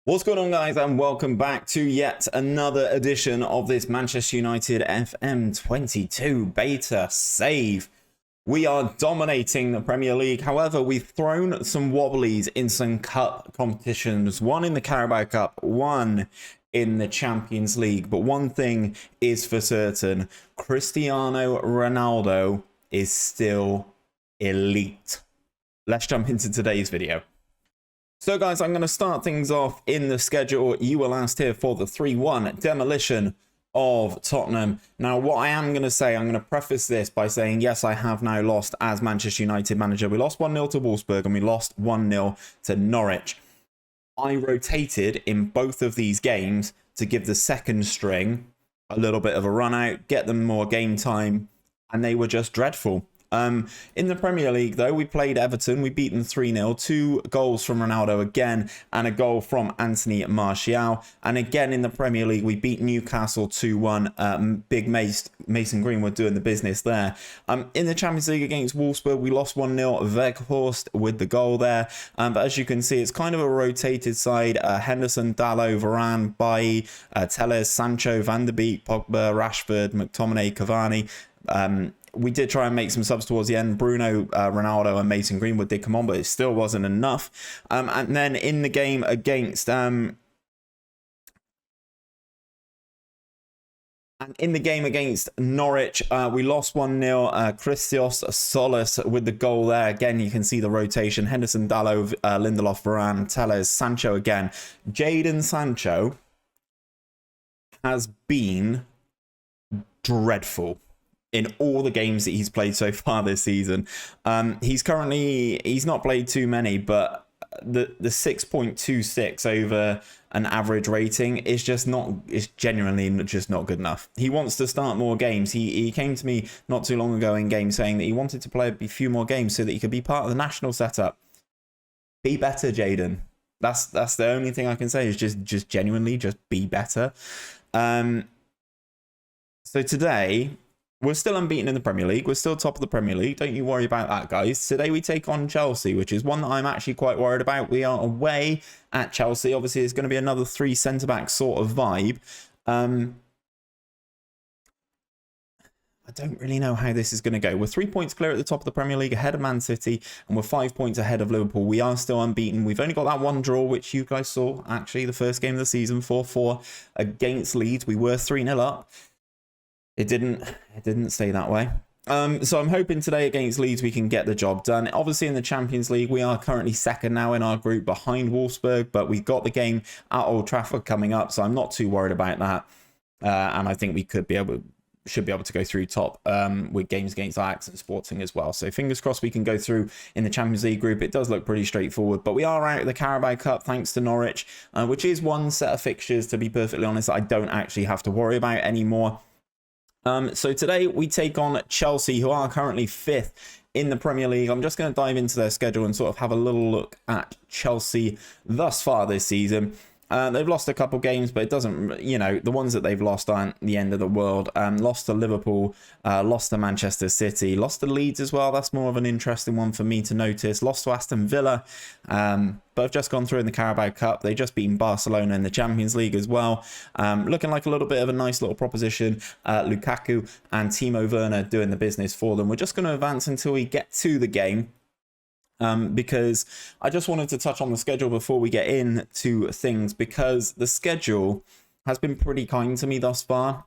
What's going on, guys, and welcome back to yet another edition of this Manchester United FM22 beta save. We are dominating the Premier League. However, we've thrown some wobblies in some cup competitions, one in the Carabao Cup, one in the Champions League. But one thing is for certain, Cristiano Ronaldo is still elite. Let's jump into today's video. So guys, I'm going to start things off in the schedule. You were last here for the 3-1 demolition of Tottenham. Now, what I am going to say, I'm going to preface this by saying, yes, I have now lost as Manchester United manager. We lost 1-0 to Wolfsburg and we lost 1-0 to Norwich. I rotated in both of these games to give the second string a little bit of a run out, get them more game time, and they were just dreadful. In the Premier League, though, we played Everton. We beat them 3-0. 2 goals from Ronaldo again, and a goal from Anthony Martial. And again, in the Premier League, we beat Newcastle 2-1. Big Mason Greenwood doing the business there. In the Champions League against Wolfsburg, we lost 1-0. Weghorst with the goal there. But as you can see, it's kind of a rotated side. Henderson, Dalot, Varane, Bailly, Telles, Sancho, Van der Beek, Pogba, Rashford, McTominay, Cavani. We did try and make some subs towards the end. Bruno, Ronaldo and Mason Greenwood did come on, but it still wasn't enough. And then in the game against Norwich, we lost 1-0. Christos Solis with the goal there. Again, you can see the rotation. Henderson, Dalot, Lindelof, Varane, Telles, Sancho again. Jadon Sancho has been dreadful in all the games that he's played so far this season. He's not played too many, but the 6.26 over an average rating is just not, it's genuinely just not good enough. He wants to start more games. He came to me not too long ago in game saying that he wanted to play a few more games so that he could be part of the national setup. Be better, Jadon. That's the only thing I can say, is just genuinely just be better. So today, we're still unbeaten in the Premier League. We're still top of the Premier League. Don't you worry about that, guys. Today we take on Chelsea, which is one that I'm actually quite worried about. We are away at Chelsea. Obviously, it's going to be another 3 centre-back sort of vibe. I don't really know how this is going to go. We're 3 points clear at the top of the Premier League, ahead of Man City, and we're 5 points ahead of Liverpool. We are still unbeaten. We've only got that one draw, which you guys saw, actually, the first game of the season, 4-4 against Leeds. We were 3-0 up. It didn't stay that way. So I'm hoping today against Leeds we can get the job done. Obviously in the Champions League we are currently second now in our group behind Wolfsburg, but we've got the game at Old Trafford coming up, so I'm not too worried about that. And I think we should be able to go through top with games against Ajax and Sporting as well. So fingers crossed we can go through in the Champions League group. It does look pretty straightforward, but we are out of the Carabao Cup thanks to Norwich, which is one set of fixtures, to be perfectly honest, I don't actually have to worry about anymore. So today we take on Chelsea, who are currently 5th in the Premier League. I'm just going to dive into their schedule and sort of have a little look at Chelsea thus far this season. They've lost a couple games, but it doesn't, you know, the ones that they've lost aren't the end of the world. Lost to Liverpool, lost to Manchester City, lost to Leeds as well. That's more of an interesting one for me to notice. Lost to Aston Villa, but have just gone through in the Carabao Cup. They just beaten Barcelona in the Champions League as well. Looking like a little bit of a nice little proposition. Lukaku and Timo Werner doing the business for them. We're just going to advance until we get to the game. Because I just wanted to touch on the schedule before we get into things, because the schedule has been pretty kind to me thus far.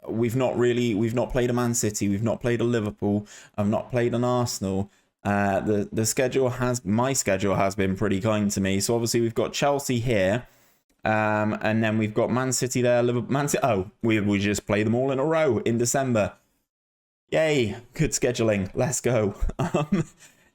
We've not played a Man City, we've not played a Liverpool, I've not played an Arsenal. My schedule has been pretty kind to me. So obviously we've got Chelsea here, and then we've got Man City there, Liverpool, we just play them all in a row in December. Yay, good scheduling. Let's go.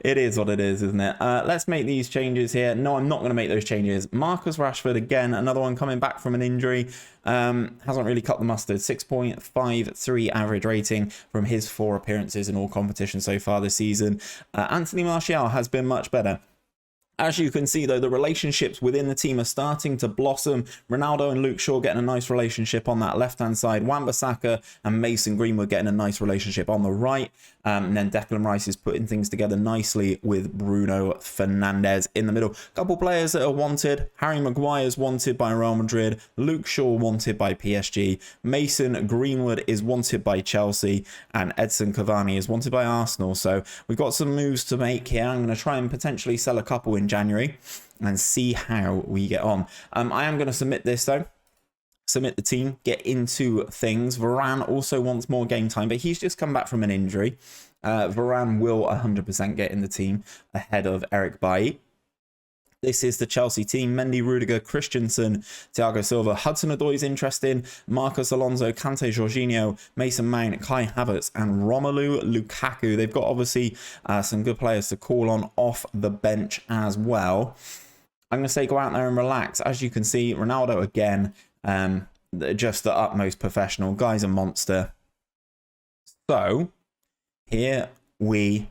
It is what it is, isn't it? Let's make these changes here. No, I'm not going to make those changes. Marcus Rashford, again, another one coming back from an injury. Hasn't really cut the mustard. 6.53 average rating from his 4 appearances in all competitions so far this season. Anthony Martial has been much better. As you can see, though, the relationships within the team are starting to blossom. Ronaldo and Luke Shaw getting a nice relationship on that left-hand side. Wan-Bissaka and Mason Greenwood getting a nice relationship on the right. And then Declan Rice is putting things together nicely with Bruno Fernandes in the middle. Couple players that are wanted. Harry Maguire is wanted by Real Madrid. Luke Shaw wanted by PSG. Mason Greenwood is wanted by Chelsea. And Edson Cavani is wanted by Arsenal. So we've got some moves to make here. I'm going to try and potentially sell a couple in January and see how we get on. I am going to submit this, though. Submit the team, get into things. Varane also wants more game time, but he's just come back from an injury. Varane will 100% get in the team ahead of Eric Bailly. This is the Chelsea team. Mendy, Rudiger, Christensen, Thiago Silva, Hudson-Odoi is interesting. Marcos Alonso, Kante, Jorginho, Mason Mount, Kai Havertz, and Romelu Lukaku. They've got obviously some good players to call on off the bench as well. I'm going to say go out there and relax. As you can see, Ronaldo again, just the utmost professional. Guy's a monster. So, here we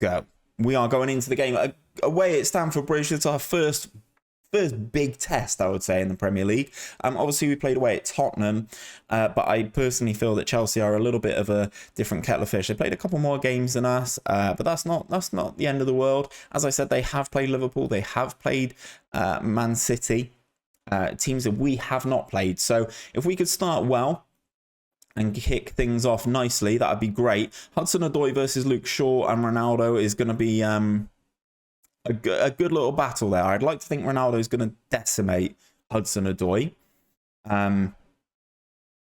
go. We are going into the game away at Stamford Bridge. It's our first big test, I would say, in the Premier League. Obviously, we played away at Tottenham, but I personally feel that Chelsea are a little bit of a different kettle of fish. They played a couple more games than us, but that's not the end of the world. As I said, they have played Liverpool. They have played Man City, teams that we have not played. So if we could start well and kick things off nicely, that would be great. Hudson-Odoi versus Luke Shaw and Ronaldo is going to be a good little battle there. I'd like to think Ronaldo is going to decimate Hudson-Odoi.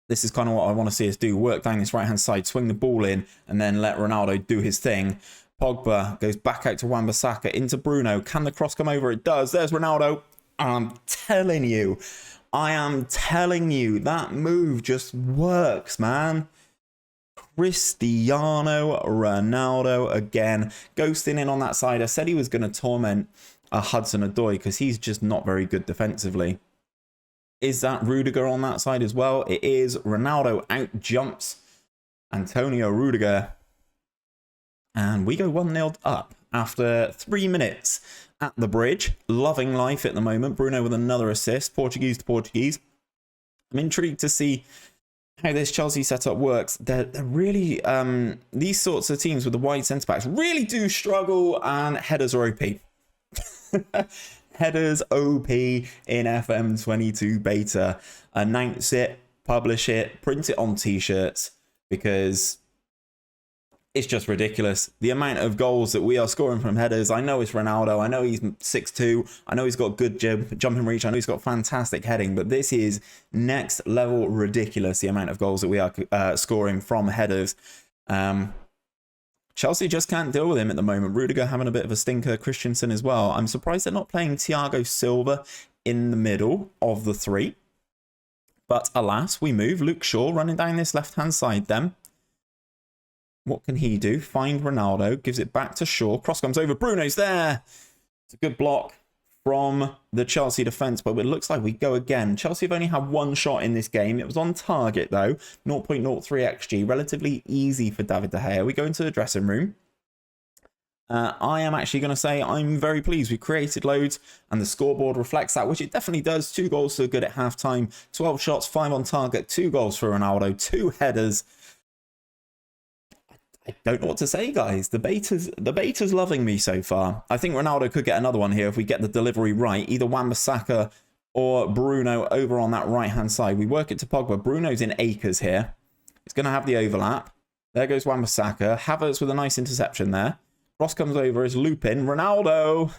This is kind of what I want to see us do. Work down this right-hand side, swing the ball in, and then let Ronaldo do his thing. Pogba goes back out to Wan-Bissaka, into Bruno. Can the cross come over? It does. There's Ronaldo. I'm telling you, that move just works, man. Cristiano Ronaldo again, ghosting in on that side. I said he was going to torment Hudson-Odoi because he's just not very good defensively. Is that Rudiger on that side as well? It is. Ronaldo out jumps Antonio Rudiger. And we go 1-0 up after 3 minutes at the Bridge. Loving life at the moment. Bruno with another assist. Portuguese to Portuguese. I'm intrigued to see how this Chelsea setup works. They're really, these sorts of teams with the wide centre-backs really do struggle, and headers are OP. Headers OP in FM22 beta. Announce it, publish it, print it on t-shirts, because it's just ridiculous. The amount of goals that we are scoring from headers. I know it's Ronaldo. I know he's 6'2". I know he's got good jumping reach. I know he's got fantastic heading. But this is next level ridiculous, the amount of goals that we are scoring from headers. Chelsea just can't deal with him at the moment. Rudiger having a bit of a stinker. Christensen as well. I'm surprised they're not playing Thiago Silva in the middle of the three. But alas, we move. Luke Shaw running down this left-hand side then. What can he do? Find Ronaldo. Gives it back to Shaw. Cross comes over. Bruno's there. It's a good block from the Chelsea defence, but it looks like we go again. Chelsea have only had one shot in this game. It was on target, though. 0.03 XG. Relatively easy for David De Gea. We go into the dressing room. I am actually going to say I'm very pleased. We created loads, and the scoreboard reflects that, which it definitely does. 2 goals so good at half-time. 12 shots, 5 on target. 2 goals for Ronaldo. 2 headers. I don't know what to say, guys. The beta's loving me so far. I think Ronaldo could get another one here if we get the delivery right. Either Wan-Bissaka or Bruno over on that right-hand side. We work it to Pogba. Bruno's in acres here. He's going to have the overlap. There goes Wan-Bissaka. Havertz with a nice interception there. Cross comes over as Lupin. Ronaldo.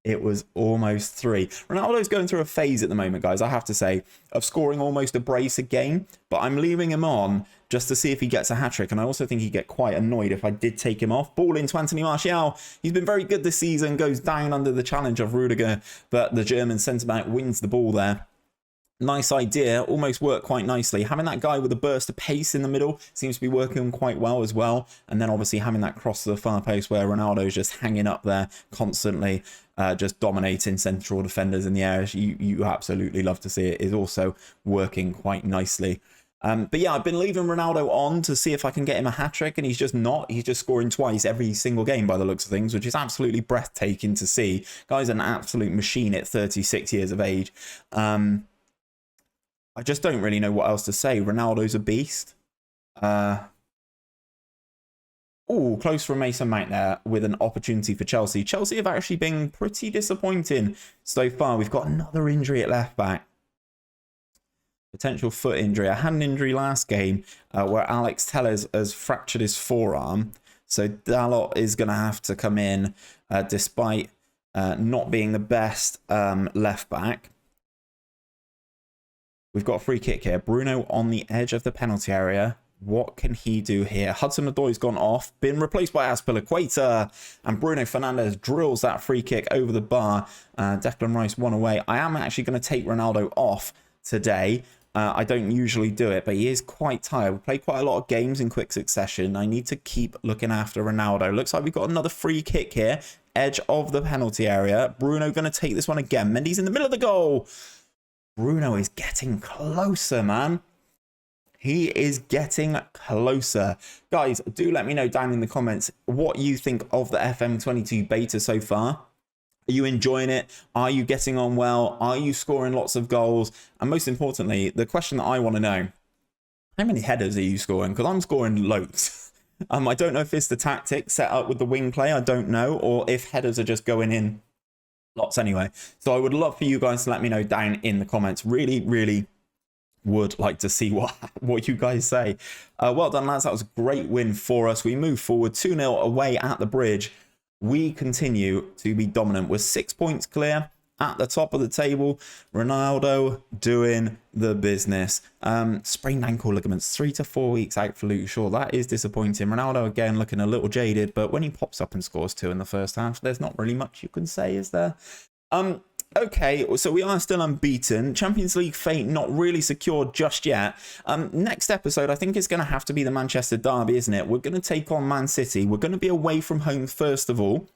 It was almost 3. Ronaldo's going through a phase at the moment, guys, I have to say, of scoring almost a brace a game. But I'm leaving him on just to see if he gets a hat-trick. And I also think he'd get quite annoyed if I did take him off. Ball into Anthony Martial. He's been very good this season. Goes down under the challenge of Rudiger. But the German centre-back wins the ball there. Nice idea. Almost worked quite nicely. Having that guy with a burst of pace in the middle seems to be working quite well as well. And then obviously having that cross to the far post where Ronaldo's just hanging up there constantly, just dominating central defenders in the air. You absolutely love to see it. Is also working quite nicely. But yeah, I've been leaving Ronaldo on to see if I can get him a hat-trick, and he's just not. He's just scoring twice every single game by the looks of things, which is absolutely breathtaking to see. Guy's an absolute machine at 36 years of age. I just don't really know what else to say. Ronaldo's a beast. Oh, close from Mason Mount there with an opportunity for Chelsea. Chelsea have actually been pretty disappointing so far. We've got another injury at left back. Potential foot injury. I had an injury last game where Alex Telles has fractured his forearm. So Dalot is going to have to come in despite not being the best left back. We've got a free kick here. Bruno on the edge of the penalty area. What can he do here? 𝘼𝙗𝙤𝙪's gone off, been replaced by 𝘼𝙗𝙤𝙪, and Bruno Fernandes drills that free kick over the bar. Declan Rice one away. I am actually going to take Ronaldo off today. I don't usually do it, but he is quite tired. We play quite a lot of games in quick succession. I need to keep looking after Ronaldo. Looks like we've got another free kick here. Edge of the penalty area. Bruno going to take this one again. Mendy's in the middle of the goal. Bruno is getting closer, man. He is getting closer. Guys, do let me know down in the comments what you think of the FM22 beta so far. Are you enjoying it? Are you getting on well? Are you scoring lots of goals? And most importantly, the question that I want to know, how many headers are you scoring? Because I'm scoring loads. I don't know if it's the tactic set up with the wing play. I don't know. Or if headers are just going in lots anyway. So I would love for you guys to let me know down in the comments. Really, really would like to see what you guys say. Well done, lads. That was a great win for us. We move forward 2-0 away at the Bridge. We continue to be dominant. We're 6 points clear at the top of the table. Ronaldo doing the business. Sprained ankle ligaments, 3 to 4 weeks out for Luke Shaw. That is disappointing. Ronaldo again looking a little jaded, but when he pops up and scores 2 in the first half, there's not really much you can say, is there? Okay, so we are still unbeaten. Champions League fate not really secured just yet. Next episode, I think it's going to have to be the Manchester derby, isn't it? We're going to take on Man City. We're going to be away from home first of all.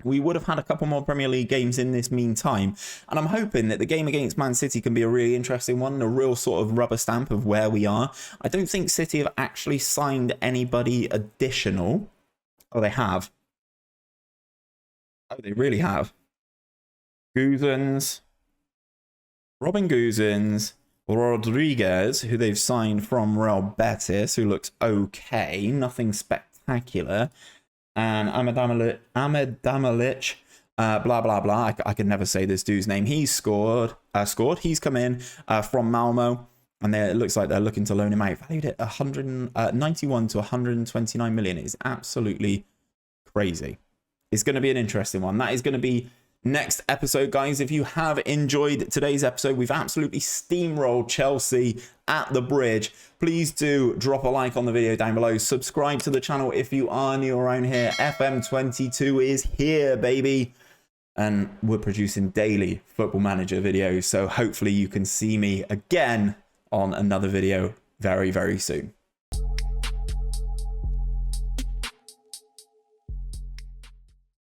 We would have had a couple more Premier League games in this meantime. And I'm hoping that the game against Man City can be a really interesting one, a real sort of rubber stamp of where we are. I don't think City have actually signed anybody additional. Oh, they have. Oh, they really have. 𝘼𝙗𝙤𝙪, Robin 𝘼𝙗𝙤𝙪, Rodriguez, who they've signed from Real Betis, who looks okay, nothing spectacular, and Ahmedamalic, blah blah blah. I can never say this dude's name. He's scored. He's come in from Malmo, and it looks like they're looking to loan him out. Valued at 191 to 129 million. It is absolutely crazy. It's going to be an interesting one. That is going to be next episode, guys. If you have enjoyed today's episode, we've absolutely steamrolled Chelsea at the Bridge. Please do drop a like on the video down below. Subscribe to the channel if you are new around here. FM22 is here, baby. And we're producing daily Football Manager videos. So hopefully you can see me again on another video very, very soon.